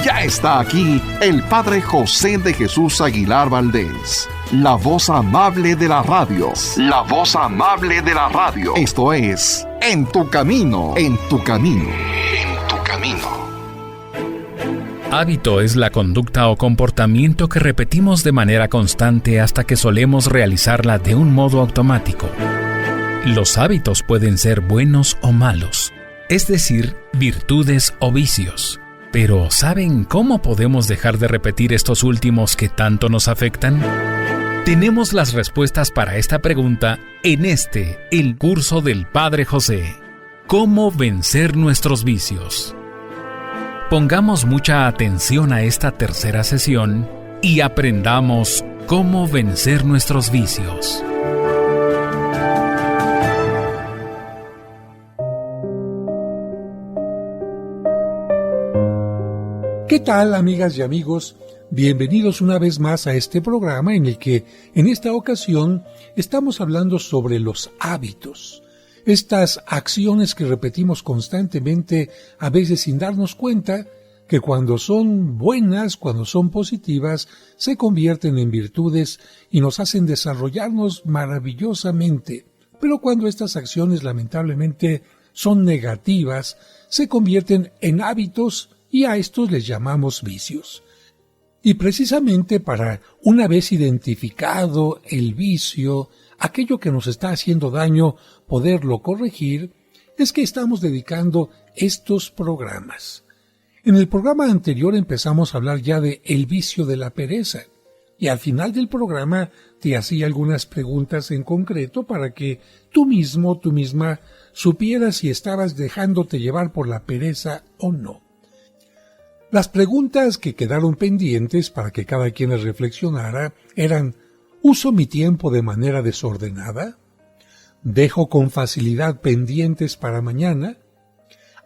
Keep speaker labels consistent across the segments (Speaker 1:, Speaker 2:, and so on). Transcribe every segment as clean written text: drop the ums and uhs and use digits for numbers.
Speaker 1: Ya está aquí el Padre José de Jesús Aguilar Valdés, la voz amable de la radio. La voz amable de la radio. Esto es En tu Camino, en tu Camino, en tu Camino.
Speaker 2: Hábito es la conducta o comportamiento que repetimos de manera constante hasta que solemos realizarla de un modo automático. Los hábitos pueden ser buenos o malos, es decir, virtudes o vicios. Pero ¿saben cómo podemos dejar de repetir estos últimos que tanto nos afectan? Tenemos las respuestas para esta pregunta en el curso del Padre José. ¿Cómo vencer nuestros vicios? Pongamos mucha atención a esta tercera sesión y aprendamos cómo vencer nuestros vicios.
Speaker 3: ¿Qué tal, amigas y amigos? Bienvenidos una vez más a este programa en el que, en esta ocasión, estamos hablando sobre los hábitos. Estas acciones que repetimos constantemente, a veces sin darnos cuenta, que cuando son buenas, cuando son positivas, se convierten en virtudes y nos hacen desarrollarnos maravillosamente. Pero cuando estas acciones, lamentablemente, son negativas, se convierten en hábitos y a estos les llamamos vicios. Y precisamente para, una vez identificado el vicio, aquello que nos está haciendo daño, poderlo corregir, es que estamos dedicando estos programas. En el programa anterior empezamos a hablar ya de el vicio de la pereza, y al final del programa te hacía algunas preguntas en concreto para que tú misma, supieras si estabas dejándote llevar por la pereza o no. Las preguntas que quedaron pendientes para que cada quien las reflexionara eran: ¿uso mi tiempo de manera desordenada? ¿Dejo con facilidad pendientes para mañana?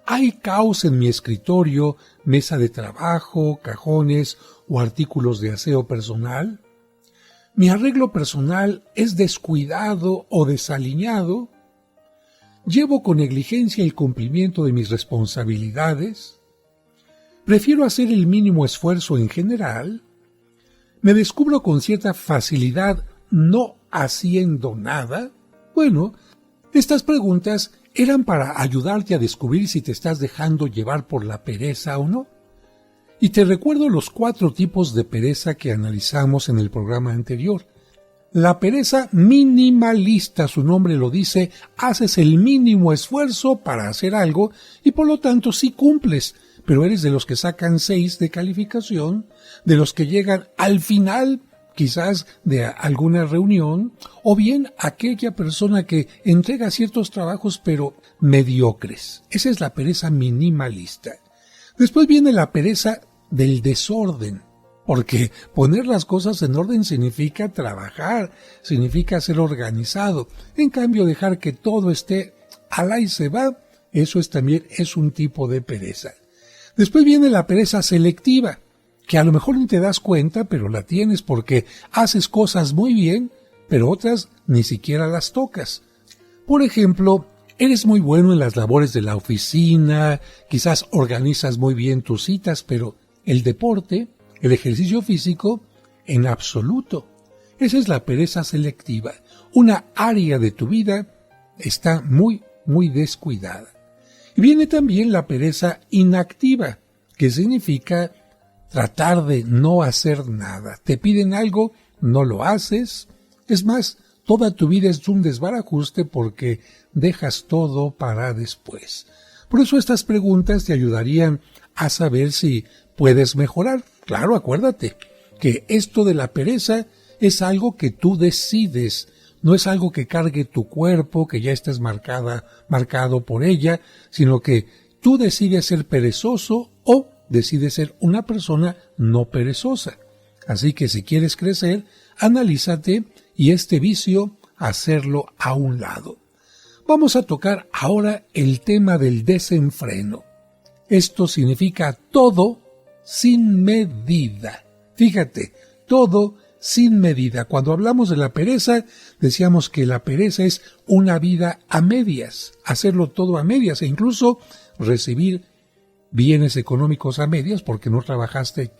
Speaker 3: ¿Hay caos en mi escritorio, mesa de trabajo, cajones o artículos de aseo personal? ¿Mi arreglo personal es descuidado o desaliñado? ¿Llevo con negligencia el cumplimiento de mis responsabilidades? ¿Prefiero hacer el mínimo esfuerzo en general? ¿Me descubro con cierta facilidad no haciendo nada? Bueno, estas preguntas eran para ayudarte a descubrir si te estás dejando llevar por la pereza o no. Y te recuerdo los 4 tipos de pereza que analizamos en el programa anterior. La pereza minimalista, su nombre lo dice, haces el mínimo esfuerzo para hacer algo y por lo tanto sí cumples, pero eres de los que sacan 6 de calificación, de los que llegan al final quizás de alguna reunión, o bien aquella persona que entrega ciertos trabajos pero mediocres. Esa es la pereza minimalista. Después viene la pereza del desorden, porque poner las cosas en orden significa trabajar, significa ser organizado. En cambio, dejar que todo esté al ahí se va, eso también es un tipo de pereza. Después viene la pereza selectiva, que a lo mejor no te das cuenta, pero la tienes porque haces cosas muy bien, pero otras ni siquiera las tocas. Por ejemplo, eres muy bueno en las labores de la oficina, quizás organizas muy bien tus citas, pero el deporte, el ejercicio físico, en absoluto. Esa es la pereza selectiva. Una área de tu vida está muy descuidada. Y viene también la pereza inactiva, que significa tratar de no hacer nada. Te piden algo, no lo haces. Es más, toda tu vida es un desbarajuste porque dejas todo para después. Por eso estas preguntas te ayudarían a saber si puedes mejorar. Claro, acuérdate que esto de la pereza es algo que tú decides. No es algo que cargue tu cuerpo, que ya estés marcado por ella, sino que tú decides ser perezoso o decides ser una persona no perezosa. Así que si quieres crecer, analízate y este vicio, hacerlo a un lado. Vamos a tocar ahora el tema del desenfreno. Esto significa todo sin medida. Fíjate, todo sin medida. Cuando hablamos de la pereza, decíamos que la pereza es una vida a medias, hacerlo todo a medias e incluso recibir bienes económicos a medias porque no trabajaste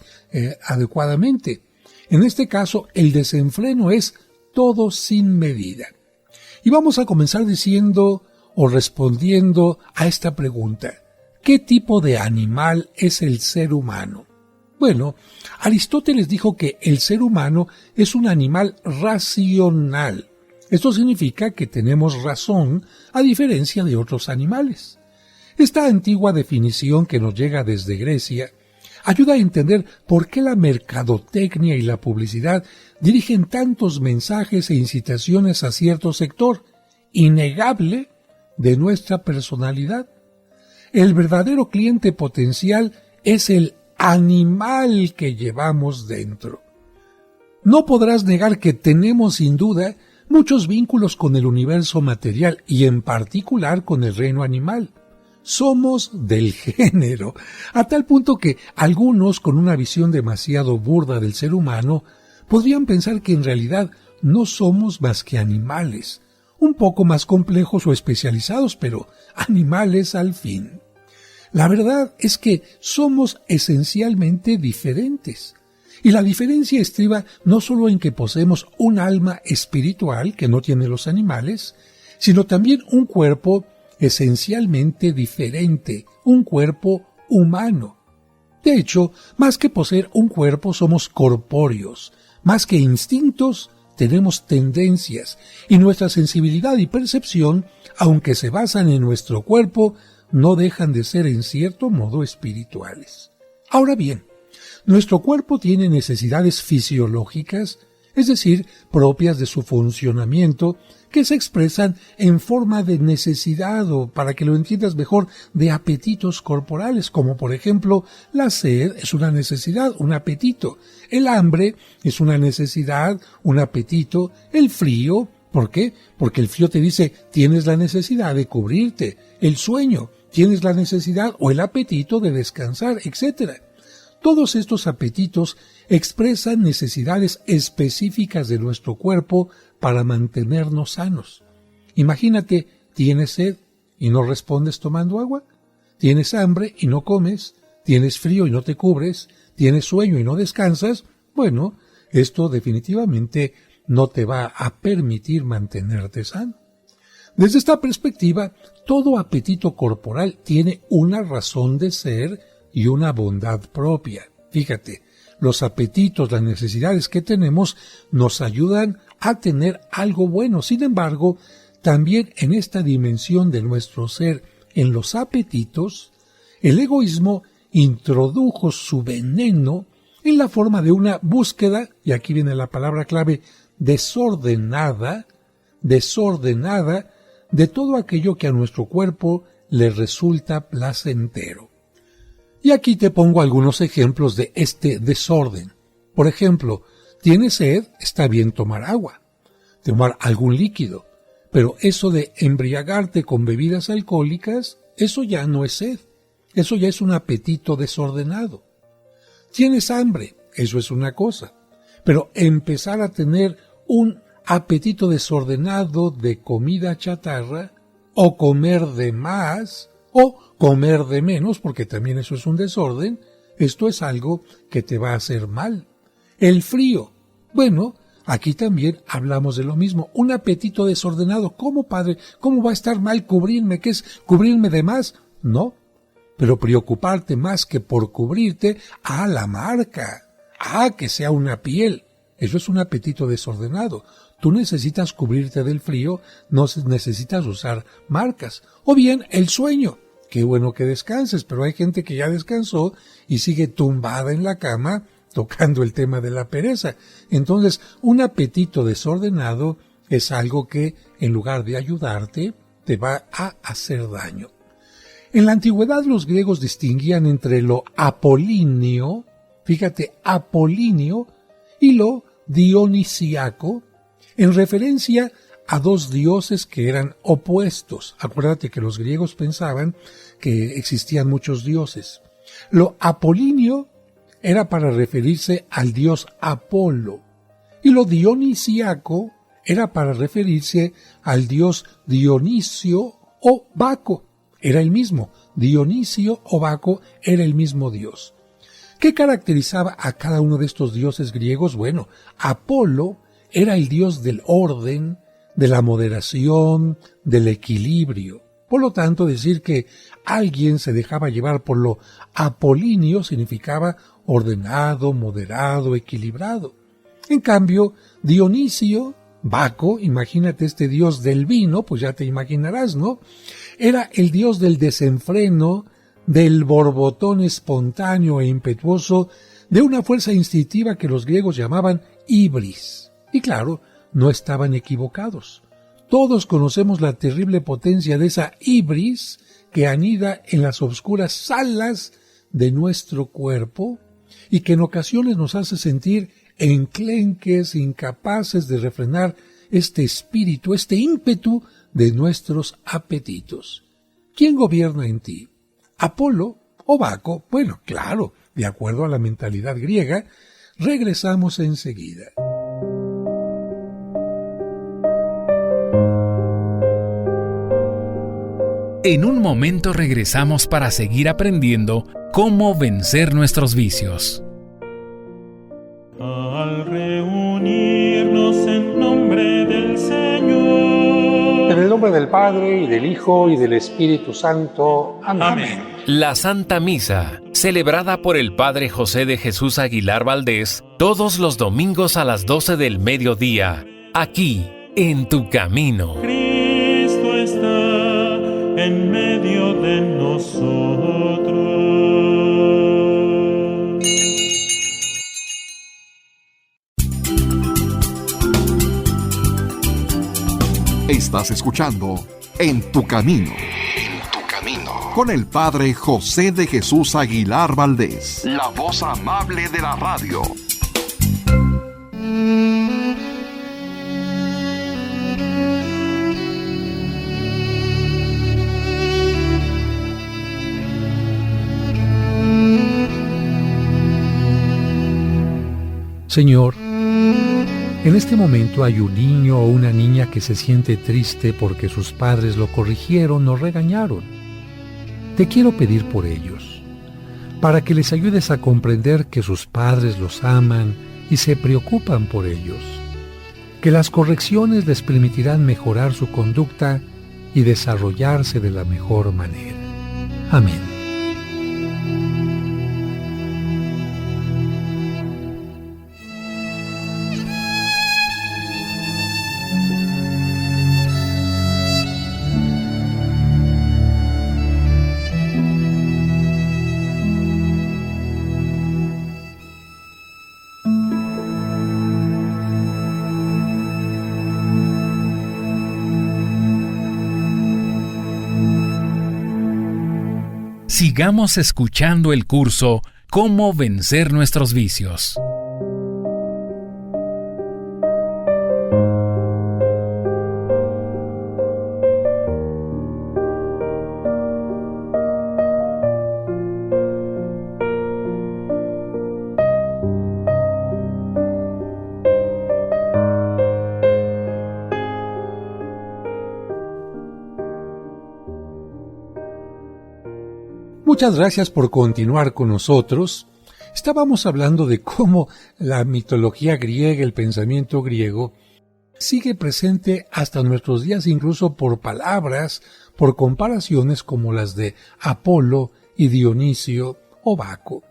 Speaker 3: adecuadamente. En este caso, el desenfreno es todo sin medida. Y vamos a comenzar diciendo o respondiendo a esta pregunta: ¿qué tipo de animal es el ser humano? Bueno, Aristóteles dijo que el ser humano es un animal racional. Esto significa que tenemos razón a diferencia de otros animales. Esta antigua definición que nos llega desde Grecia ayuda a entender por qué la mercadotecnia y la publicidad dirigen tantos mensajes e incitaciones a cierto sector innegable de nuestra personalidad. El verdadero cliente potencial es el animal que llevamos dentro. No podrás negar que tenemos sin duda muchos vínculos con el universo material y en particular con el reino animal. Somos del género, a tal punto que algunos con una visión demasiado burda del ser humano podrían pensar que en realidad no somos más que animales, un poco más complejos o especializados, pero animales al fin. La verdad es que somos esencialmente diferentes. Y la diferencia estriba no solo en que poseemos un alma espiritual que no tienen los animales, sino también un cuerpo esencialmente diferente, un cuerpo humano. De hecho, más que poseer un cuerpo, somos corpóreos. Más que instintos, tenemos tendencias, y nuestra sensibilidad y percepción, aunque se basan en nuestro cuerpo, no dejan de ser en cierto modo espirituales. Ahora bien, nuestro cuerpo tiene necesidades fisiológicas, es decir, propias de su funcionamiento, que se expresan en forma de necesidad o, para que lo entiendas mejor, de apetitos corporales, como por ejemplo la sed es una necesidad, un apetito, el hambre es una necesidad, un apetito, el frío, ¿por qué? Porque el frío te dice tienes la necesidad de cubrirte, el sueño, tienes la necesidad o el apetito de descansar, etc. Todos estos apetitos expresan necesidades específicas de nuestro cuerpo para mantenernos sanos. Imagínate, tienes sed y no respondes tomando agua, tienes hambre y no comes, tienes frío y no te cubres, tienes sueño y no descansas. Bueno, esto definitivamente no te va a permitir mantenerte sano. Desde esta perspectiva, todo apetito corporal tiene una razón de ser y una bondad propia. Fíjate, los apetitos, las necesidades que tenemos nos ayudan a tener algo bueno. Sin embargo, también en esta dimensión de nuestro ser, en los apetitos, el egoísmo introdujo su veneno en la forma de una búsqueda, y aquí viene la palabra clave, desordenada, de todo aquello que a nuestro cuerpo le resulta placentero. Y aquí te pongo algunos ejemplos de este desorden. Por ejemplo, tienes sed, está bien tomar agua, tomar algún líquido, pero eso de embriagarte con bebidas alcohólicas, eso ya no es sed, eso ya es un apetito desordenado. Tienes hambre, eso es una cosa, pero empezar a tener un apetito desordenado de comida chatarra, o comer de más, o comer de menos, porque también eso es un desorden, esto es algo que te va a hacer mal. El frío, bueno, aquí también hablamos de lo mismo, un apetito desordenado. ¿Cómo, padre? ¿Cómo va a estar mal cubrirme? ¿Qué es cubrirme de más? No, pero preocuparte más que por cubrirte a la marca, que sea una piel. Eso es un apetito desordenado. Tú necesitas cubrirte del frío, no necesitas usar marcas. O bien el sueño. Qué bueno que descanses, pero hay gente que ya descansó y sigue tumbada en la cama tocando el tema de la pereza. Entonces, un apetito desordenado es algo que, en lugar de ayudarte, te va a hacer daño. En la antigüedad los griegos distinguían entre lo apolíneo, fíjate, apolíneo, y lo dionisíaco, en referencia a dos dioses que eran opuestos. Acuérdate que los griegos pensaban que existían muchos dioses. Lo apolíneo era para referirse al dios Apolo, y lo dionisíaco era para referirse al dios Dionisio o Baco. era el mismo. Dionisio o Baco era el mismo dios. ¿Qué caracterizaba a cada uno de estos dioses griegos? Bueno, Apolo era el dios del orden, de la moderación, del equilibrio. Por lo tanto, decir que alguien se dejaba llevar por lo apolíneo significaba ordenado, moderado, equilibrado. En cambio, Dionisio, Baco, imagínate este dios del vino, pues ya te imaginarás, ¿no? Era el dios del desenfreno, del borbotón espontáneo e impetuoso, de una fuerza instintiva que los griegos llamaban ibris. Y claro, no estaban equivocados. Todos conocemos la terrible potencia de esa ibris que anida en las oscuras salas de nuestro cuerpo y que en ocasiones nos hace sentir enclenques, incapaces de refrenar este espíritu, este ímpetu de nuestros apetitos. ¿Quién gobierna en ti? ¿Apolo o Baco? Bueno, claro, de acuerdo a la mentalidad griega. Regresamos enseguida.
Speaker 2: En un momento regresamos para seguir aprendiendo cómo vencer nuestros vicios.
Speaker 4: Al reunirnos en nombre del Señor.
Speaker 3: En el nombre del Padre, y del Hijo, y del Espíritu Santo. Amén.
Speaker 4: Amén.
Speaker 2: La Santa Misa, celebrada por el Padre José de Jesús Aguilar Valdés, todos los domingos a las 12 del mediodía, aquí, en Tu Camino.
Speaker 4: Cristo está en medio de nosotros.
Speaker 1: Estás escuchando En Tu Camino. En Tu Camino. Con el Padre José de Jesús Aguilar Valdés. La voz amable de la radio.
Speaker 3: Señor, en este momento hay un niño o una niña que se siente triste porque sus padres lo corrigieron o regañaron. Te quiero pedir por ellos, para que les ayudes a comprender que sus padres los aman y se preocupan por ellos, que las correcciones les permitirán mejorar su conducta y desarrollarse de la mejor manera. Amén.
Speaker 2: Sigamos escuchando el curso Cómo vencer nuestros vicios.
Speaker 3: Muchas gracias por continuar con nosotros. Estábamos hablando de cómo la mitología griega, el pensamiento griego, sigue presente hasta nuestros días, incluso por palabras, por comparaciones como las de Apolo y Dionisio o Baco.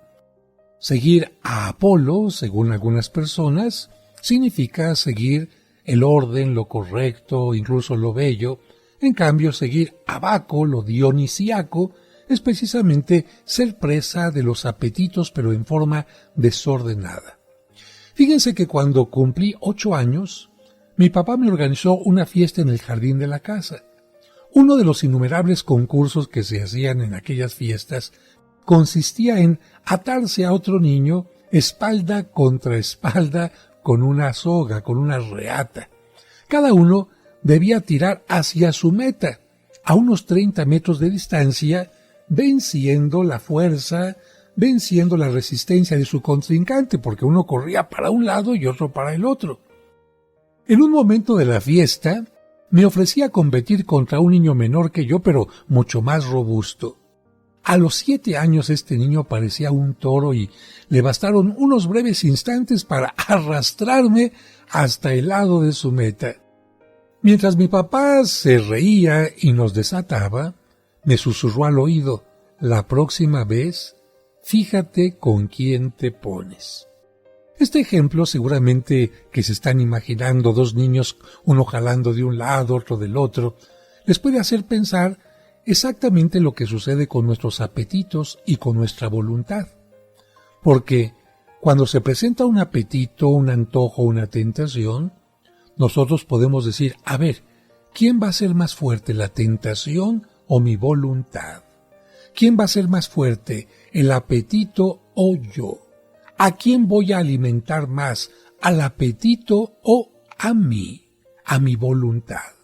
Speaker 3: Seguir a Apolo, según algunas personas, significa seguir el orden, lo correcto, incluso lo bello. En cambio, seguir a Baco, lo dionisiaco, es precisamente ser presa de los apetitos, pero en forma desordenada. Fíjense que cuando cumplí 8 años, mi papá me organizó una fiesta en el jardín de la casa. Uno de los innumerables concursos que se hacían en aquellas fiestas consistía en atarse a otro niño espalda contra espalda con una soga, con una reata. Cada uno debía tirar hacia su meta, a unos 30 metros de distancia, venciendo la fuerza, venciendo la resistencia de su contrincante, porque uno corría para un lado y otro para el otro. En un momento de la fiesta, Me ofrecí a competir contra un niño menor que yo, pero mucho más robusto. A los 7 años este niño parecía un toro y le bastaron unos breves instantes para arrastrarme hasta el lado de su meta. Mientras mi papá se reía y nos desataba, me susurró al oído: la próxima vez, fíjate con quién te pones. Este ejemplo seguramente que se están imaginando 2 niños, uno jalando de un lado, otro del otro, les puede hacer pensar exactamente lo que sucede con nuestros apetitos y con nuestra voluntad. Porque cuando se presenta un apetito, un antojo, una tentación, nosotros podemos decir: a ver, ¿quién va a ser más fuerte, la tentación o mi voluntad? ¿Quién va a ser más fuerte, el apetito o yo? ¿A quién voy a alimentar más, al apetito o a mí, a mi voluntad?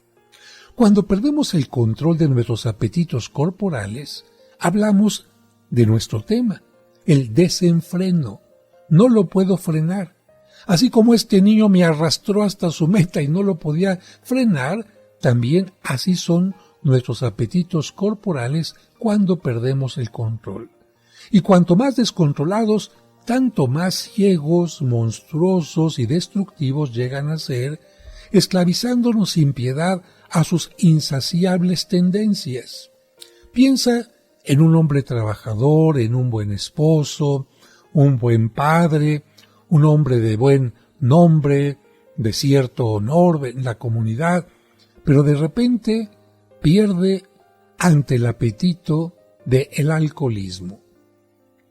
Speaker 3: Cuando perdemos el control de nuestros apetitos corporales, hablamos de nuestro tema, el desenfreno. No lo puedo frenar. Así como este niño me arrastró hasta su meta y no lo podía frenar, también así son nuestros apetitos corporales cuando perdemos el control. Y cuanto más descontrolados, tanto más ciegos, monstruosos y destructivos llegan a ser, esclavizándonos sin piedad a sus insaciables tendencias. Piensa en un hombre trabajador, en un buen esposo, un buen padre, un hombre de buen nombre, de cierto honor en la comunidad, pero de repente pierde ante el apetito del alcoholismo.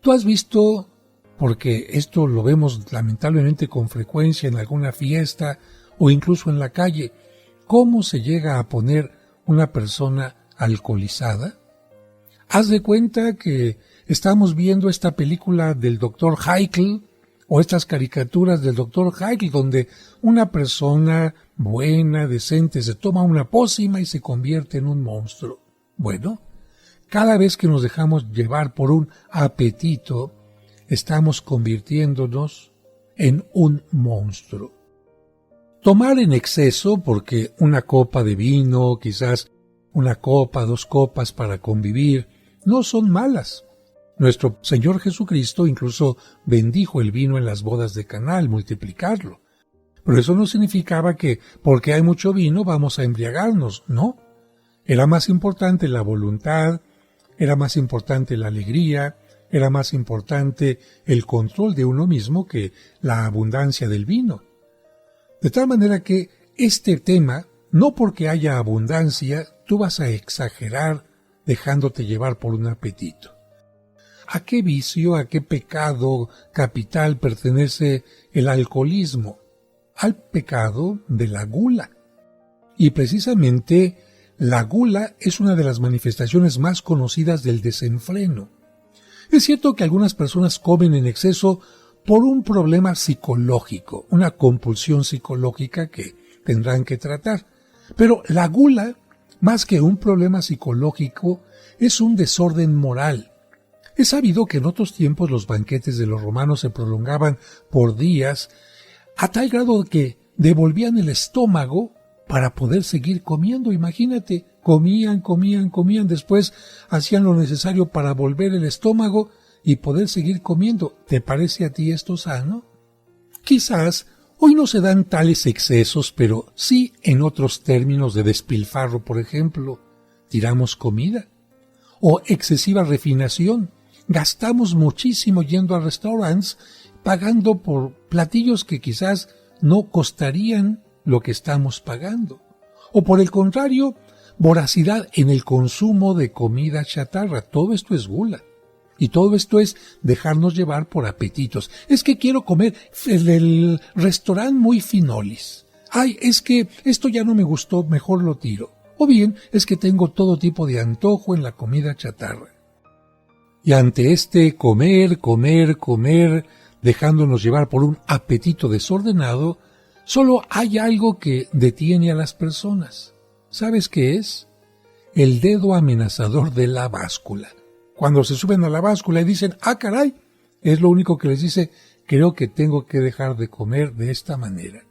Speaker 3: ¿Tú has visto, porque esto lo vemos lamentablemente con frecuencia en alguna fiesta o incluso en la calle, cómo se llega a poner una persona alcoholizada? Haz de cuenta que estamos viendo esta película del Dr. Jekyll o estas caricaturas del Dr. Jekyll donde una persona buena, decente, se toma una pócima y se convierte en un monstruo. Bueno, cada vez que nos dejamos llevar por un apetito, estamos convirtiéndonos en un monstruo. Tomar en exceso, porque una copa de vino, quizás una copa, 2 copas para convivir, no son malas. Nuestro Señor Jesucristo incluso bendijo el vino en las bodas de Caná al multiplicarlo. Pero eso no significaba que porque hay mucho vino vamos a embriagarnos, no. Era más importante la voluntad, era más importante la alegría, era más importante el control de uno mismo que la abundancia del vino. De tal manera que este tema, no porque haya abundancia, tú vas a exagerar dejándote llevar por un apetito. ¿A qué vicio, a qué pecado capital pertenece el alcoholismo? Al pecado de la gula. Y precisamente la gula es una de las manifestaciones más conocidas del desenfreno. Es cierto que algunas personas comen en exceso por un problema psicológico, una compulsión psicológica que tendrán que tratar. Pero la gula, más que un problema psicológico, es un desorden moral. Es sabido que en otros tiempos los banquetes de los romanos se prolongaban por días, a tal grado que devolvían el estómago para poder seguir comiendo. Imagínate, comían, después hacían lo necesario para volver el estómago y poder seguir comiendo. ¿Te parece a ti esto sano? Quizás hoy no se dan tales excesos, pero sí en otros términos de despilfarro, por ejemplo, tiramos comida. O excesiva refinación. Gastamos muchísimo yendo a restaurantes, pagando por platillos que quizás no costarían lo que estamos pagando. O por el contrario, voracidad en el consumo de comida chatarra. Todo esto es gula. Y todo esto es dejarnos llevar por apetitos. Es que quiero comer el restaurante muy finolis. Ay, es que esto ya no me gustó, mejor lo tiro. O bien es que tengo todo tipo de antojo en la comida chatarra. Y ante este comer, dejándonos llevar por un apetito desordenado, solo hay algo que detiene a las personas. ¿Sabes qué es? El dedo amenazador de la báscula. Cuando se suben a la báscula y dicen, ¡ah, caray! Es lo único que les dice, creo que tengo que dejar de comer de esta manera.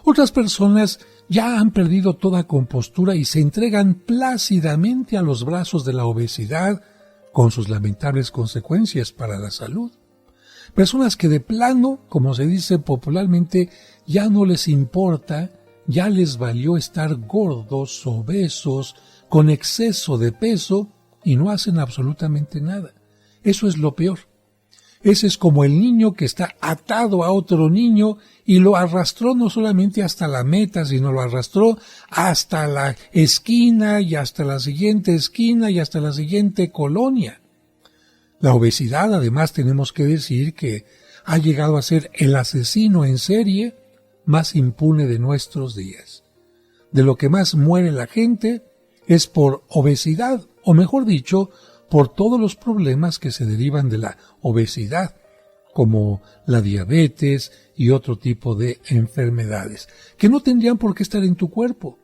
Speaker 3: Otras personas ya han perdido toda compostura y se entregan plácidamente a los brazos de la obesidad, con sus lamentables consecuencias para la salud. Personas que de plano, como se dice popularmente, ya no les importa, ya les valió estar gordos, obesos, con exceso de peso y no hacen absolutamente nada. Eso es lo peor. Ese es como el niño que está atado a otro niño y lo arrastró no solamente hasta la meta, sino lo arrastró hasta la esquina y hasta la siguiente esquina y hasta la siguiente colonia. La obesidad, además, tenemos que decir que ha llegado a ser el asesino en serie más impune de nuestros días. De lo que más muere la gente es por obesidad, o mejor dicho, por todos los problemas que se derivan de la obesidad, como la diabetes y otro tipo de enfermedades, que no tendrían por qué estar en tu cuerpo.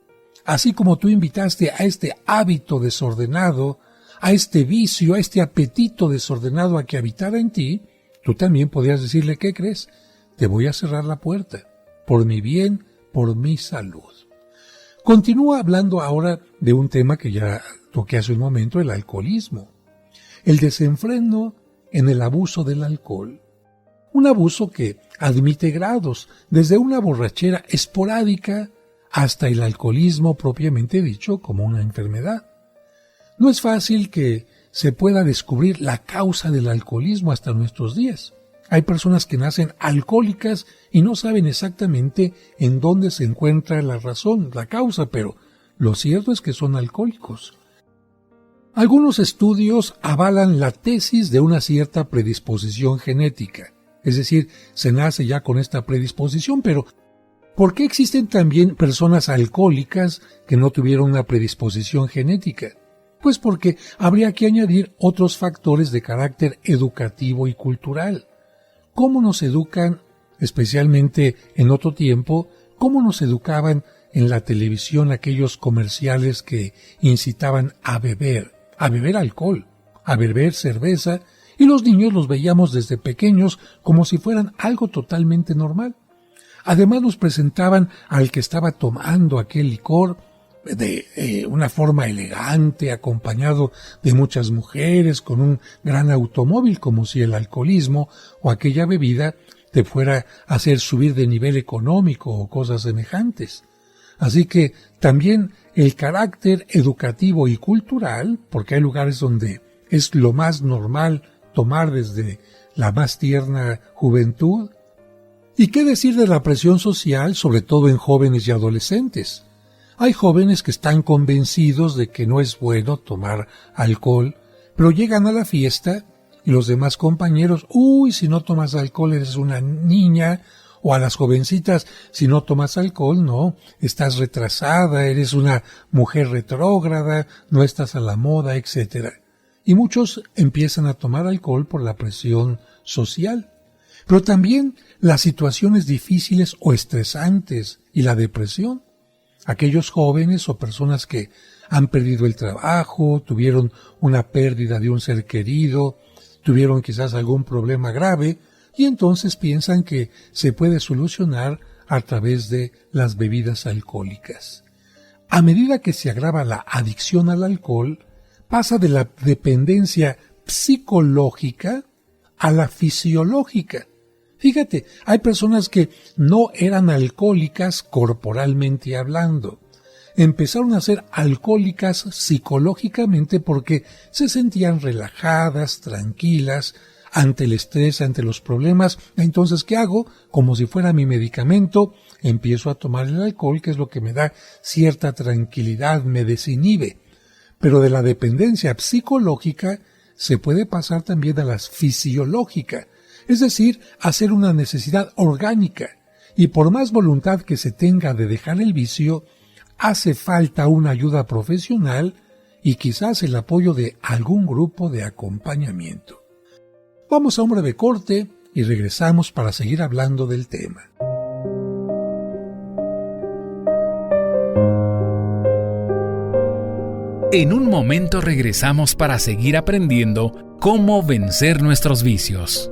Speaker 3: Así como tú invitaste a este hábito desordenado, a este vicio, a este apetito desordenado a que habitara en ti, tú también podrías decirle, ¿qué crees? Te voy a cerrar la puerta, por mi bien, por mi salud. Continúa hablando ahora de un tema que ya toqué hace un momento, el alcoholismo. El desenfreno en el abuso del alcohol. Un abuso que admite grados, desde una borrachera esporádica hasta el alcoholismo propiamente dicho como una enfermedad. No es fácil que se pueda descubrir la causa del alcoholismo hasta nuestros días. Hay personas que nacen alcohólicas y no saben exactamente en dónde se encuentra la razón, la causa, pero lo cierto es que son alcohólicos. Algunos estudios avalan la tesis de una cierta predisposición genética, es decir, se nace ya con esta predisposición, pero ¿por qué existen también personas alcohólicas que no tuvieron una predisposición genética? Pues porque habría que añadir otros factores de carácter educativo y cultural. ¿Cómo nos educan, especialmente en otro tiempo, cómo nos educaban en la televisión aquellos comerciales que incitaban a beber alcohol, a beber cerveza, y los niños los veíamos desde pequeños como si fueran algo totalmente normal? Además nos presentaban al que estaba tomando aquel licor de una forma elegante, acompañado de muchas mujeres, con un gran automóvil, como si el alcoholismo o aquella bebida te fuera a hacer subir de nivel económico o cosas semejantes. Así que también el carácter educativo y cultural, porque hay lugares donde es lo más normal tomar desde la más tierna juventud. ¿Y qué decir de la presión social, sobre todo en jóvenes y adolescentes? Hay jóvenes que están convencidos de que no es bueno tomar alcohol, pero llegan a la fiesta y los demás compañeros, si no tomas alcohol eres una niña, o a las jovencitas, si no tomas alcohol, no, estás retrasada, eres una mujer retrógrada, no estás a la moda, etc. Y muchos empiezan a tomar alcohol por la presión social. Pero también las situaciones difíciles o estresantes y la depresión. Aquellos jóvenes o personas que han perdido el trabajo, tuvieron una pérdida de un ser querido, tuvieron quizás algún problema grave, y entonces piensan que se puede solucionar a través de las bebidas alcohólicas. A medida que se agrava la adicción al alcohol, pasa de la dependencia psicológica a la fisiológica. Fíjate, hay personas que no eran alcohólicas corporalmente hablando. Empezaron a ser alcohólicas psicológicamente porque se sentían relajadas, tranquilas, ante el estrés, ante los problemas. Entonces, ¿qué hago? Como si fuera mi medicamento, empiezo a tomar el alcohol, que es lo que me da cierta tranquilidad, me desinhibe. Pero de la dependencia psicológica se puede pasar también a la fisiológica, es decir, a ser una necesidad orgánica. Y por más voluntad que se tenga de dejar el vicio, hace falta una ayuda profesional y quizás el apoyo de algún grupo de acompañamiento. Vamos a un breve corte y regresamos para seguir hablando del tema.
Speaker 2: En un momento regresamos para seguir aprendiendo cómo vencer nuestros vicios.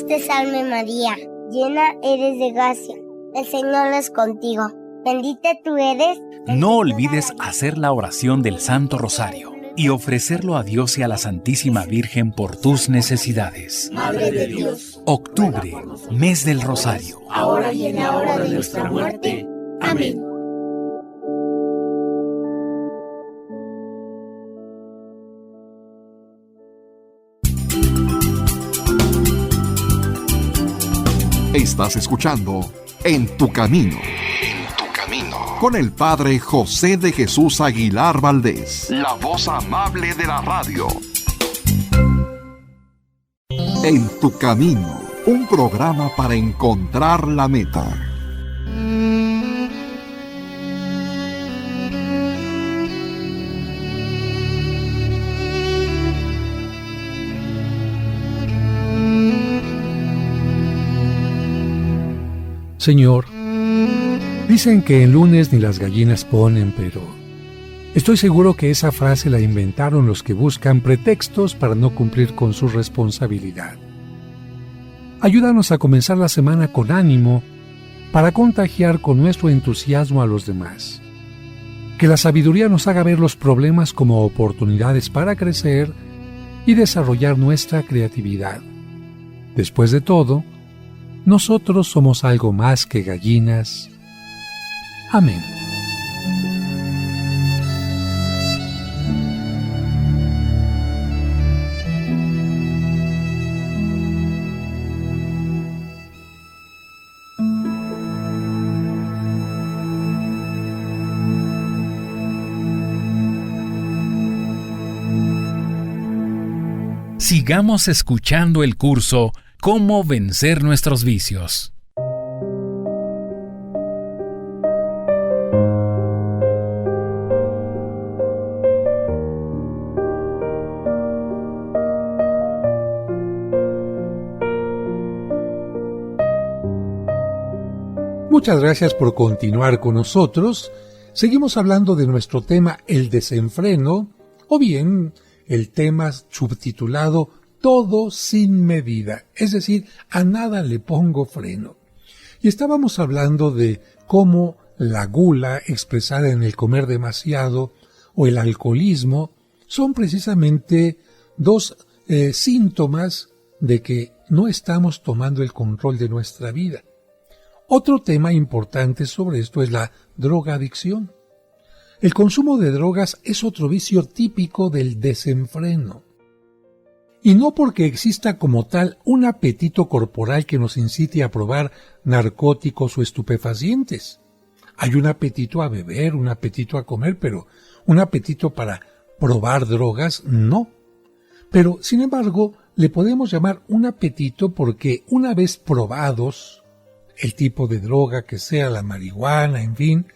Speaker 5: Dios te salve María, llena eres de gracia, el Señor es contigo. Bendita tú eres.
Speaker 2: No olvides hacer la oración del Santo Rosario y ofrecerlo a Dios y a la Santísima Virgen por tus necesidades.
Speaker 6: Madre de Dios.
Speaker 2: Octubre, mes del Rosario.
Speaker 6: Ahora y en la hora de nuestra muerte. Amén.
Speaker 1: Estás escuchando En tu Camino. Con el Padre José de Jesús Aguilar Valdés, la voz amable de la radio. En tu Camino, un programa para encontrar la meta.
Speaker 3: Señor, dicen que el lunes ni las gallinas ponen, pero estoy seguro que esa frase la inventaron los que buscan pretextos para no cumplir con su responsabilidad. Ayúdanos a comenzar la semana con ánimo para contagiar con nuestro entusiasmo a los demás. Que la sabiduría nos haga ver los problemas como oportunidades para crecer y desarrollar nuestra creatividad. Después de todo, nosotros somos algo más que gallinas. Amén.
Speaker 2: Sigamos escuchando el curso ¿Cómo vencer nuestros vicios?
Speaker 3: Muchas gracias por continuar con nosotros. Seguimos hablando de nuestro tema, el desenfreno, o bien el tema subtitulado Todo sin medida, es decir, a nada le pongo freno. Y estábamos hablando de cómo la gula expresada en el comer demasiado o el alcoholismo son precisamente dos síntomas de que no estamos tomando el control de nuestra vida. Otro tema importante sobre esto es la drogadicción. El consumo de drogas es otro vicio típico del desenfreno. Y no porque exista como tal un apetito corporal que nos incite a probar narcóticos o estupefacientes. Hay un apetito a beber, un apetito a comer, pero un apetito para probar drogas, no. Pero, sin embargo, le podemos llamar un apetito porque una vez probados, el tipo de droga que sea, la marihuana, en fin,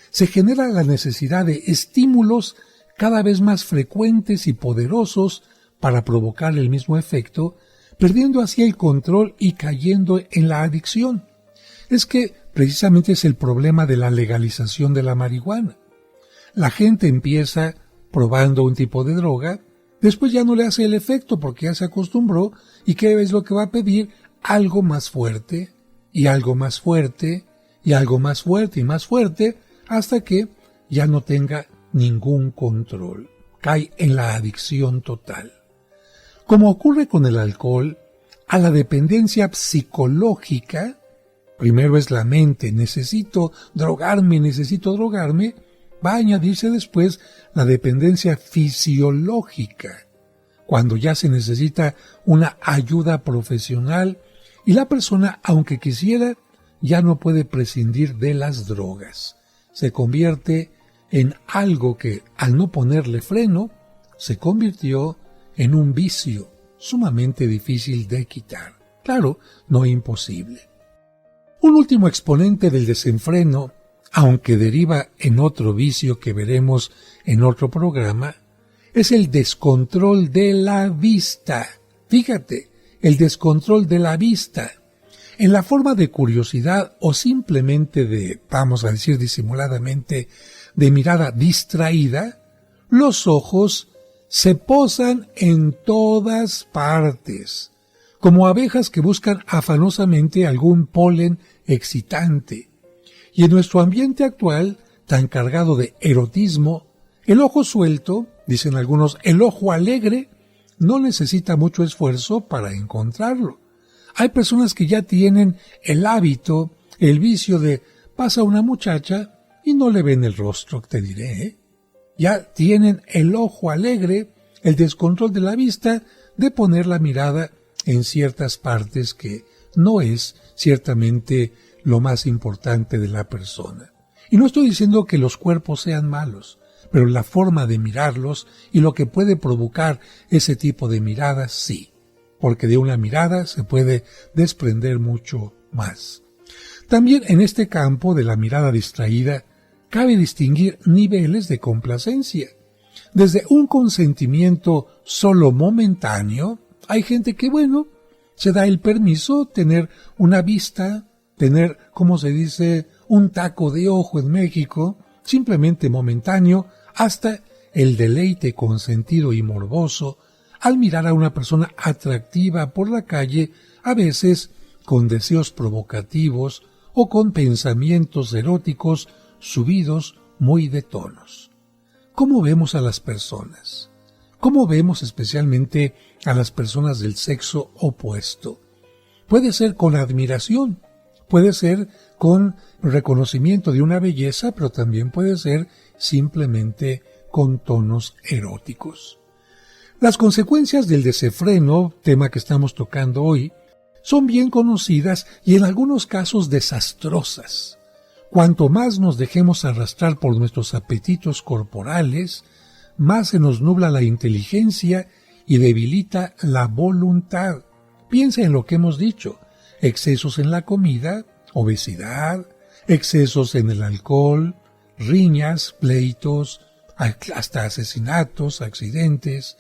Speaker 3: se genera la necesidad de estímulos cada vez más frecuentes y poderosos para provocar el mismo efecto, perdiendo así el control y cayendo en la adicción. Es que precisamente es el problema de la legalización de la marihuana. La gente empieza probando un tipo de droga, después ya no le hace el efecto porque ya se acostumbró, y ¿qué es lo que va a pedir? Algo más fuerte, y algo más fuerte, y algo más fuerte y más fuerte, hasta que ya no tenga ningún control. Cae en la adicción total. Como ocurre con el alcohol, a la dependencia psicológica, primero es la mente, necesito drogarme, va a añadirse después la dependencia fisiológica, cuando ya se necesita una ayuda profesional y la persona, aunque quisiera, ya no puede prescindir de las drogas. Se convierte en algo que, al no ponerle freno, se convirtió en un vicio sumamente difícil de quitar. Claro, no imposible. Un último exponente del desenfreno, aunque deriva en otro vicio que veremos en otro programa, es el descontrol de la vista. Fíjate, el descontrol de la vista. En la forma de curiosidad o simplemente de, vamos a decir disimuladamente, de mirada distraída, los ojos se posan en todas partes, como abejas que buscan afanosamente algún polen excitante. Y en nuestro ambiente actual, tan cargado de erotismo, el ojo suelto, dicen algunos, el ojo alegre, no necesita mucho esfuerzo para encontrarlo. Hay personas que ya tienen el hábito, el vicio de pasa una muchacha y no le ven el rostro, te diré, ¿eh? Ya tienen el ojo alegre, el descontrol de la vista, de poner la mirada en ciertas partes que no es ciertamente lo más importante de la persona. Y no estoy diciendo que los cuerpos sean malos, pero la forma de mirarlos y lo que puede provocar ese tipo de miradas, sí, porque de una mirada se puede desprender mucho más. También en este campo de la mirada distraída, cabe distinguir niveles de complacencia. Desde un consentimiento solo momentáneo, hay gente que, se da el permiso tener una vista, tener, como se dice, un taco de ojo en México, simplemente momentáneo, hasta el deleite consentido y morboso al mirar a una persona atractiva por la calle, a veces con deseos provocativos o con pensamientos eróticos subidos muy de tonos. ¿Cómo vemos a las personas? ¿Cómo vemos especialmente a las personas del sexo opuesto? Puede ser con admiración, puede ser con reconocimiento de una belleza, pero también puede ser simplemente con tonos eróticos. Las consecuencias del desenfreno, tema que estamos tocando hoy, son bien conocidas y en algunos casos desastrosas. Cuanto más nos dejemos arrastrar por nuestros apetitos corporales, más se nos nubla la inteligencia y debilita la voluntad. Piensa en lo que hemos dicho: excesos en la comida, obesidad, excesos en el alcohol, riñas, pleitos, hasta asesinatos, accidentes,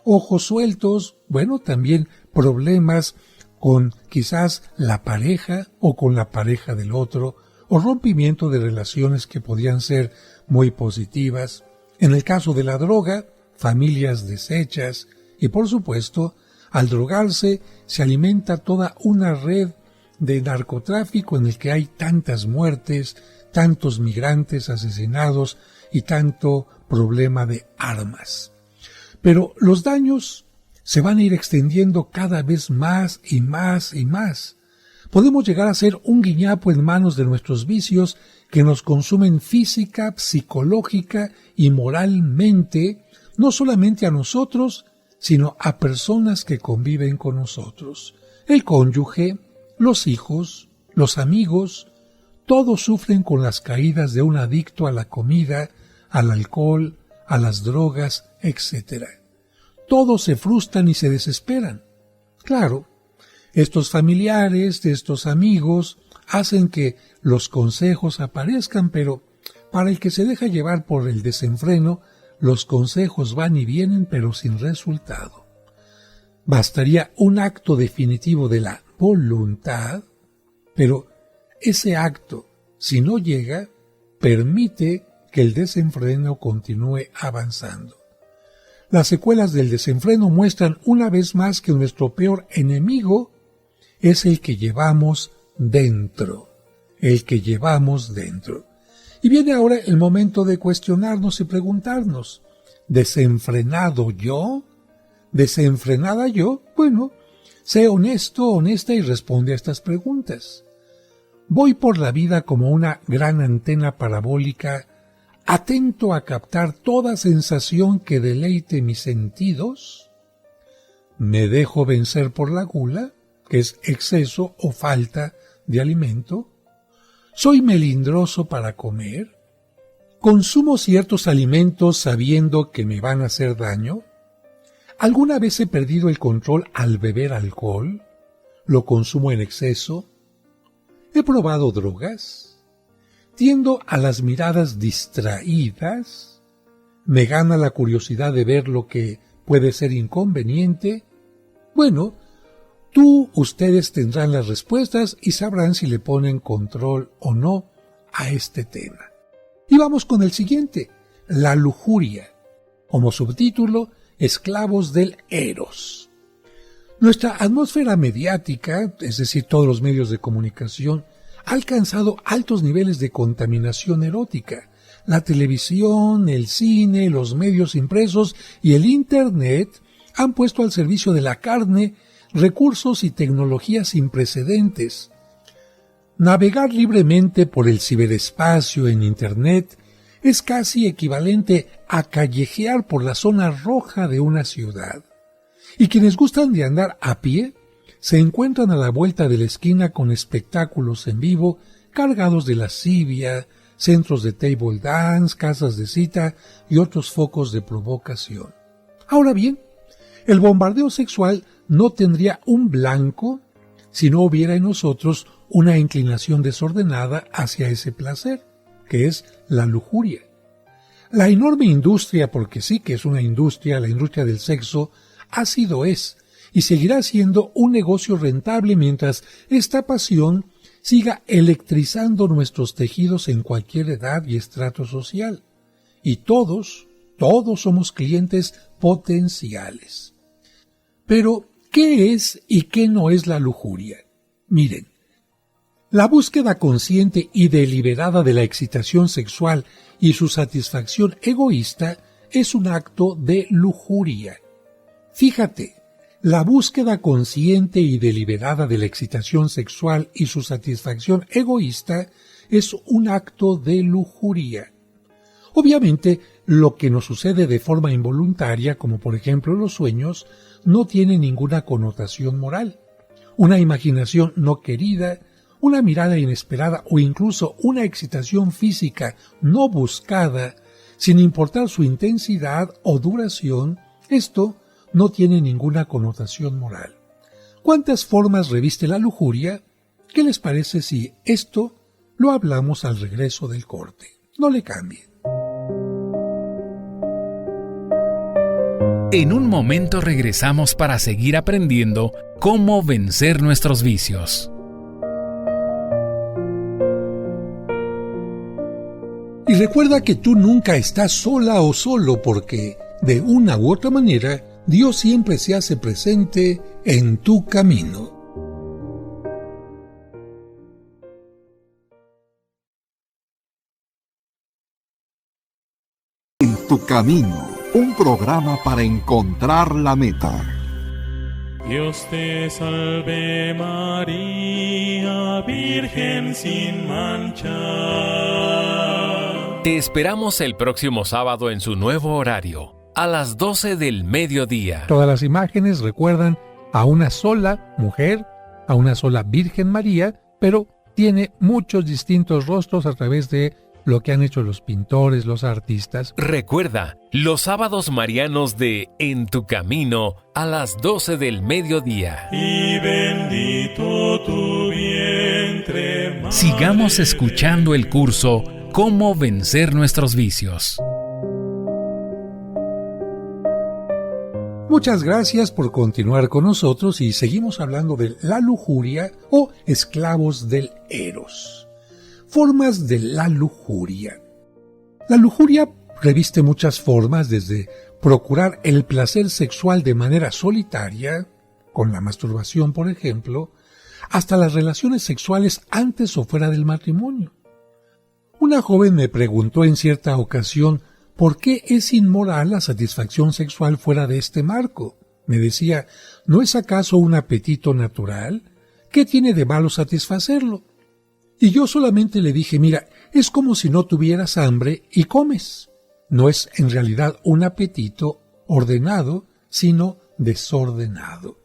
Speaker 3: ojos sueltos, también problemas con quizás la pareja o con la pareja del otro, o rompimiento de relaciones que podían ser muy positivas. En el caso de la droga, familias deshechas y, por supuesto, al drogarse se alimenta toda una red de narcotráfico en el que hay tantas muertes, tantos migrantes asesinados y tanto problema de armas. Pero los daños se van a ir extendiendo cada vez más y más y más. Podemos llegar a ser un guiñapo en manos de nuestros vicios que nos consumen física, psicológica y moralmente, no solamente a nosotros, sino a personas que conviven con nosotros. El cónyuge, los hijos, los amigos, todos sufren con las caídas de un adicto a la comida, al alcohol, a las drogas, etc. Todos se frustran y se desesperan. Claro, estos familiares, estos amigos, hacen que los consejos aparezcan, pero para el que se deja llevar por el desenfreno, los consejos van y vienen, pero sin resultado. Bastaría un acto definitivo de la voluntad, pero ese acto, si no llega, permite que el desenfreno continúe avanzando. Las secuelas del desenfreno muestran una vez más que nuestro peor enemigo es el que llevamos dentro, Y viene ahora el momento de cuestionarnos y preguntarnos: ¿desenfrenado yo? ¿Desenfrenada yo? Sé honesto, honesta y responde a estas preguntas. ¿Voy por la vida como una gran antena parabólica, atento a captar toda sensación que deleite mis sentidos? ¿Me dejo vencer por la gula, que es exceso o falta de alimento? ¿Soy melindroso para comer? ¿Consumo ciertos alimentos sabiendo que me van a hacer daño? ¿Alguna vez he perdido el control al beber alcohol? ¿Lo consumo en exceso? ¿He probado drogas? ¿Tiendo a las miradas distraídas? ¿Me gana la curiosidad de ver lo que puede ser inconveniente? Ustedes tendrán las respuestas y sabrán si le ponen control o no a este tema. Y vamos con el siguiente: la lujuria. Como subtítulo, esclavos del eros. Nuestra atmósfera mediática, es decir, todos los medios de comunicación, ha alcanzado altos niveles de contaminación erótica. La televisión, el cine, los medios impresos y el Internet han puesto al servicio de la carne recursos y tecnologías sin precedentes. Navegar libremente por el ciberespacio en Internet es casi equivalente a callejear por la zona roja de una ciudad. Y quienes gustan de andar a pie se encuentran a la vuelta de la esquina con espectáculos en vivo cargados de lascivia, centros de table dance, casas de cita y otros focos de provocación. Ahora bien, el bombardeo sexual no tendría un blanco si no hubiera en nosotros una inclinación desordenada hacia ese placer, que es la lujuria. La enorme industria, porque sí que es una industria, la industria del sexo, ha sido, es y seguirá siendo un negocio rentable mientras esta pasión siga electrizando nuestros tejidos en cualquier edad y estrato social. Y todos somos clientes potenciales. Pero, ¿qué es y qué no es la lujuria? Miren, la búsqueda consciente y deliberada de la excitación sexual y su satisfacción egoísta es un acto de lujuria. Fíjate, la búsqueda consciente y deliberada de la excitación sexual y su satisfacción egoísta es un acto de lujuria. Obviamente, lo que nos sucede de forma involuntaria, como por ejemplo los sueños, no tiene ninguna connotación moral. Una imaginación no querida, una mirada inesperada o incluso una excitación física no buscada, sin importar su intensidad o duración, esto no tiene ninguna connotación moral. ¿Cuántas formas reviste la lujuria? ¿Qué les parece si esto lo hablamos al regreso del corte? No le cambien.
Speaker 2: En un momento regresamos para seguir aprendiendo cómo vencer nuestros vicios.
Speaker 3: Y recuerda que tú nunca estás sola o solo porque, de una u otra manera, Dios siempre se hace presente en tu camino.
Speaker 1: En tu camino, un programa para encontrar la meta.
Speaker 4: Dios te salve María, Virgen sin mancha.
Speaker 2: Te esperamos el próximo sábado en su nuevo horario, a las 12 del mediodía.
Speaker 3: Todas las imágenes recuerdan a una sola mujer, a una sola Virgen María, pero tiene muchos distintos rostros a través de lo que han hecho los pintores, los artistas.
Speaker 2: Recuerda, los sábados marianos de En tu Camino a las 12 del mediodía.
Speaker 4: Y bendito tu vientre, Madre.
Speaker 2: Sigamos escuchando el curso Cómo vencer nuestros vicios.
Speaker 3: Muchas gracias por continuar con nosotros y seguimos hablando de la lujuria o esclavos del eros. Formas de la lujuria. La lujuria reviste muchas formas, desde procurar el placer sexual de manera solitaria, con la masturbación por ejemplo, hasta las relaciones sexuales antes o fuera del matrimonio. Una joven me preguntó en cierta ocasión ¿por qué es inmoral la satisfacción sexual fuera de este marco? Me decía, ¿no es acaso un apetito natural? ¿Qué tiene de malo satisfacerlo? Y yo solamente le dije, mira, es como si no tuvieras hambre y comes. No es en realidad un apetito ordenado, sino desordenado.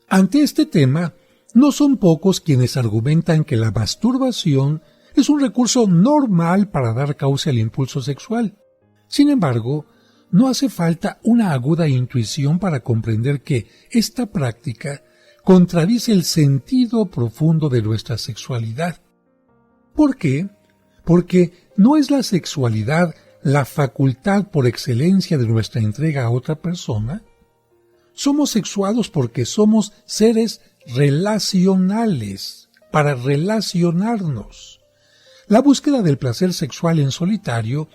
Speaker 3: Ante este tema, no son pocos quienes argumentan que la masturbación es un recurso normal para dar cauce al impulso sexual. Sin embargo, no hace falta una aguda intuición para comprender que esta práctica contradice el sentido profundo de nuestra sexualidad. ¿Por qué? Porque no es la sexualidad la facultad por excelencia de nuestra entrega a otra persona. Somos sexuados porque somos seres relacionales, para relacionarnos. La búsqueda del placer sexual en solitario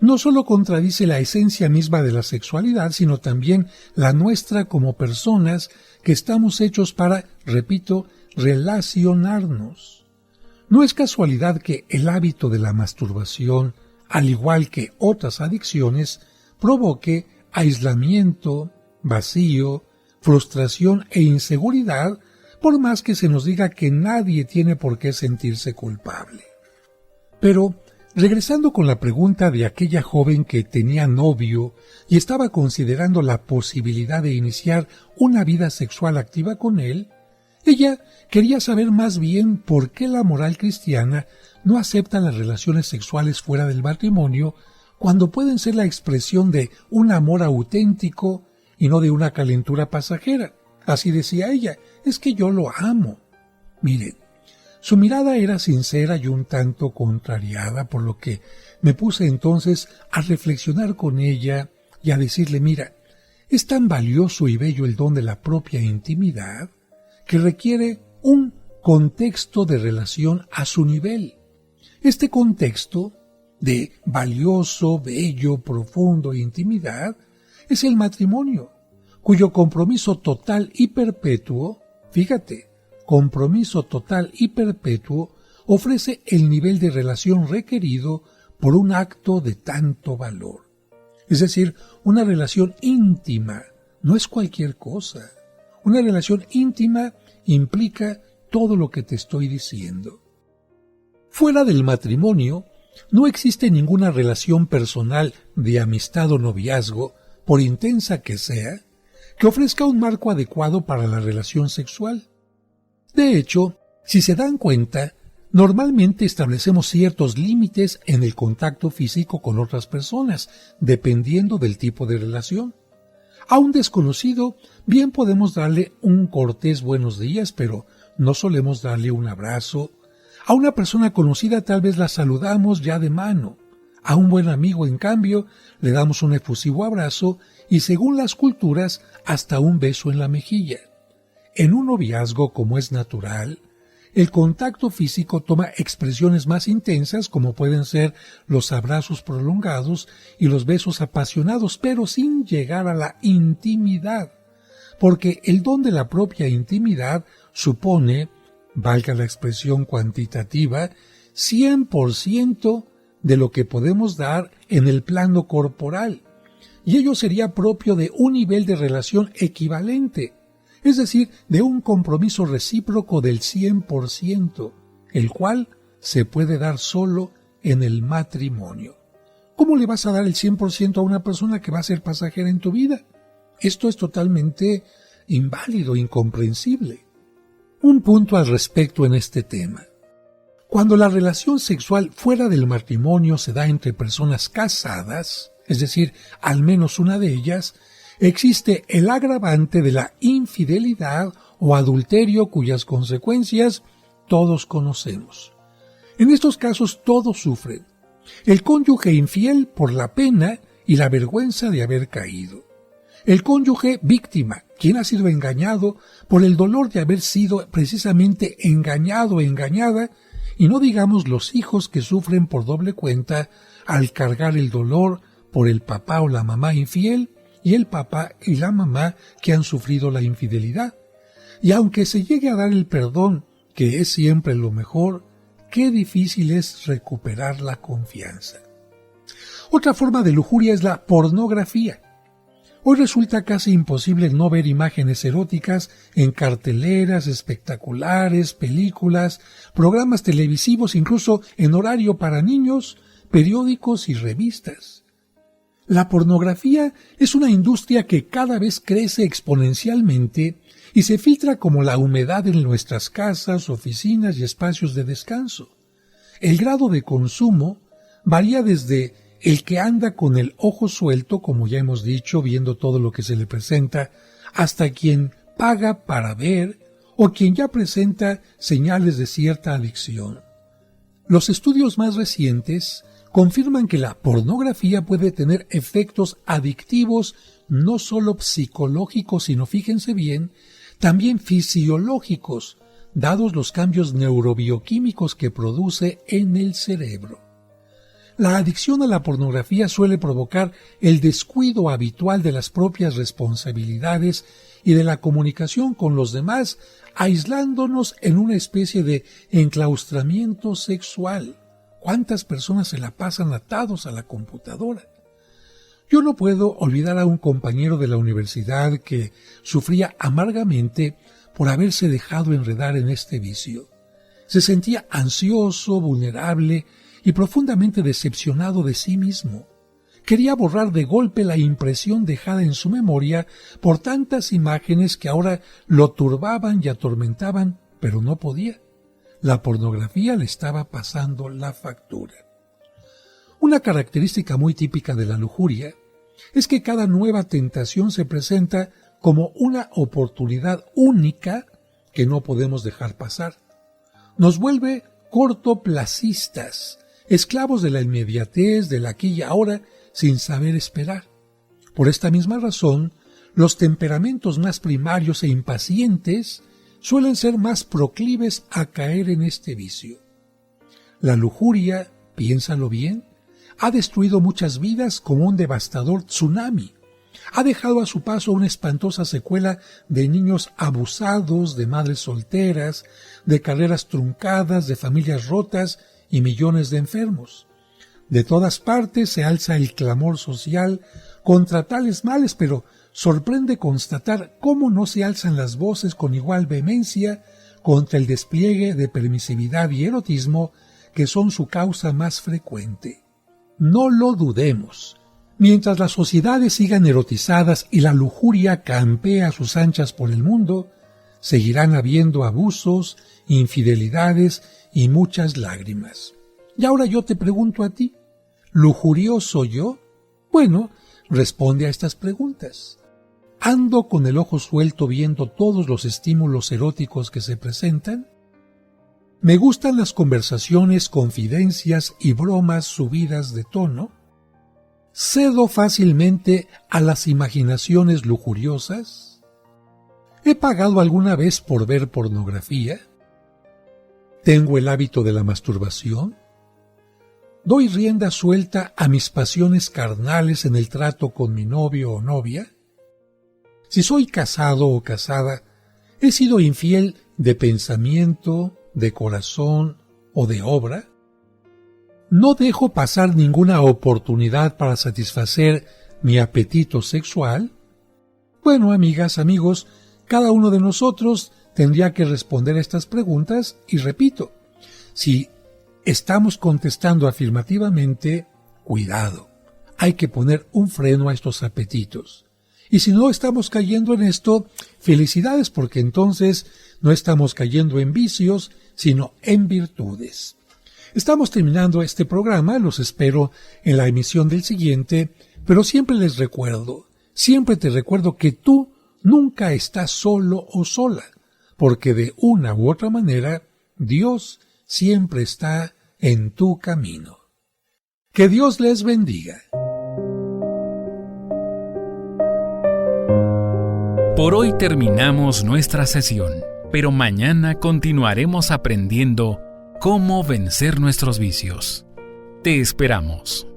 Speaker 3: no solo contradice la esencia misma de la sexualidad, sino también la nuestra como personas que estamos hechos para, repito, relacionarnos. No es casualidad que el hábito de la masturbación, al igual que otras adicciones, provoque aislamiento, vacío, frustración e inseguridad, por más que se nos diga que nadie tiene por qué sentirse culpable. Pero, regresando con la pregunta de aquella joven que tenía novio y estaba considerando la posibilidad de iniciar una vida sexual activa con él, ella quería saber más bien por qué la moral cristiana no acepta las relaciones sexuales fuera del matrimonio cuando pueden ser la expresión de un amor auténtico y no de una calentura pasajera. Así decía ella, es que yo lo amo. Miren, su mirada era sincera y un tanto contrariada, por lo que me puse entonces a reflexionar con ella y a decirle, mira, es tan valioso y bello el don de la propia intimidad que requiere un contexto de relación a su nivel. Este contexto de valioso, bello, profundo intimidad es el matrimonio, cuyo compromiso total y perpetuo, fíjate, compromiso total y perpetuo ofrece el nivel de relación requerido por un acto de tanto valor. Es decir, una relación íntima no es cualquier cosa. Una relación íntima implica todo lo que te estoy diciendo. Fuera del matrimonio, no existe ninguna relación personal de amistad o noviazgo, por intensa que sea, que ofrezca un marco adecuado para la relación sexual. De hecho, si se dan cuenta, normalmente establecemos ciertos límites en el contacto físico con otras personas, dependiendo del tipo de relación. A un desconocido, bien podemos darle un cortés buenos días, pero no solemos darle un abrazo. A una persona conocida tal vez la saludamos ya de mano. A un buen amigo, en cambio, le damos un efusivo abrazo y, según las culturas, hasta un beso en la mejilla. En un noviazgo, como es natural, el contacto físico toma expresiones más intensas, como pueden ser los abrazos prolongados y los besos apasionados, pero sin llegar a la intimidad, porque el don de la propia intimidad supone, valga la expresión cuantitativa, 100% de lo que podemos dar en el plano corporal, y ello sería propio de un nivel de relación equivalente, es decir, de un compromiso recíproco del 100%, el cual se puede dar solo en el matrimonio. ¿Cómo le vas a dar el 100% a una persona que va a ser pasajera en tu vida? Esto es totalmente inválido, incomprensible. Un punto al respecto en este tema. Cuando la relación sexual fuera del matrimonio se da entre personas casadas, es decir, al menos una de ellas, existe el agravante de la infidelidad o adulterio cuyas consecuencias todos conocemos. En estos casos todos sufren. El cónyuge infiel por la pena y la vergüenza de haber caído. El cónyuge víctima, quien ha sido engañado por el dolor de haber sido precisamente engañado o engañada, y no digamos los hijos que sufren por doble cuenta al cargar el dolor por el papá o la mamá infiel, y el papá y la mamá que han sufrido la infidelidad. Y aunque se llegue a dar el perdón, que es siempre lo mejor, qué difícil es recuperar la confianza. Otra forma de lujuria es la pornografía. Hoy resulta casi imposible no ver imágenes eróticas en carteleras, espectaculares, películas, programas televisivos, incluso en horario para niños, periódicos y revistas. La pornografía es una industria que cada vez crece exponencialmente y se filtra como la humedad en nuestras casas, oficinas y espacios de descanso. El grado de consumo varía desde el que anda con el ojo suelto, como ya hemos dicho, viendo todo lo que se le presenta, hasta quien paga para ver o quien ya presenta señales de cierta adicción. Los estudios más recientes confirman que la pornografía puede tener efectos adictivos no solo psicológicos, sino, fíjense bien, también fisiológicos, dados los cambios neurobioquímicos que produce en el cerebro. La adicción a la pornografía suele provocar el descuido habitual de las propias responsabilidades y de la comunicación con los demás, aislándonos en una especie de enclaustramiento sexual. ¿Cuántas personas se la pasan atados a la computadora? Yo no puedo olvidar a un compañero de la universidad que sufría amargamente por haberse dejado enredar en este vicio. Se sentía ansioso, vulnerable y profundamente decepcionado de sí mismo. Quería borrar de golpe la impresión dejada en su memoria por tantas imágenes que ahora lo turbaban y atormentaban, pero no podía. La pornografía le estaba pasando la factura. Una característica muy típica de la lujuria es que cada nueva tentación se presenta como una oportunidad única que no podemos dejar pasar. Nos vuelve cortoplacistas, esclavos de la inmediatez, del aquí y ahora, sin saber esperar. Por esta misma razón, los temperamentos más primarios e impacientes suelen ser más proclives a caer en este vicio. La lujuria, piénsalo bien, ha destruido muchas vidas como un devastador tsunami. Ha dejado a su paso una espantosa secuela de niños abusados, de madres solteras, de carreras truncadas, de familias rotas y millones de enfermos. De todas partes se alza el clamor social contra tales males, pero sorprende constatar cómo no se alzan las voces con igual vehemencia contra el despliegue de permisividad y erotismo que son su causa más frecuente. No lo dudemos. Mientras las sociedades sigan erotizadas y la lujuria campea a sus anchas por el mundo, seguirán habiendo abusos, infidelidades y muchas lágrimas. Y ahora yo te pregunto a ti, ¿lujurioso yo? Bueno, responde a estas preguntas. ¿Ando con el ojo suelto viendo todos los estímulos eróticos que se presentan? ¿Me gustan las conversaciones, confidencias y bromas subidas de tono? ¿Cedo fácilmente a las imaginaciones lujuriosas? ¿He pagado alguna vez por ver pornografía? ¿Tengo el hábito de la masturbación? ¿Doy rienda suelta a mis pasiones carnales en el trato con mi novio o novia? Si soy casado o casada, ¿he sido infiel de pensamiento, de corazón o de obra? ¿No dejo pasar ninguna oportunidad para satisfacer mi apetito sexual? Bueno, amigas, amigos, cada uno de nosotros tendría que responder a estas preguntas y repito, si estamos contestando afirmativamente, cuidado, hay que poner un freno a estos apetitos. Y si no estamos cayendo en esto, felicidades, porque entonces no estamos cayendo en vicios, sino en virtudes. Estamos terminando este programa, los espero en la emisión del siguiente, pero siempre les recuerdo, siempre te recuerdo que tú nunca estás solo o sola, porque de una u otra manera, Dios siempre está en tu camino. Que Dios les bendiga.
Speaker 2: Por hoy terminamos nuestra sesión, pero mañana continuaremos aprendiendo cómo vencer nuestros vicios. Te esperamos.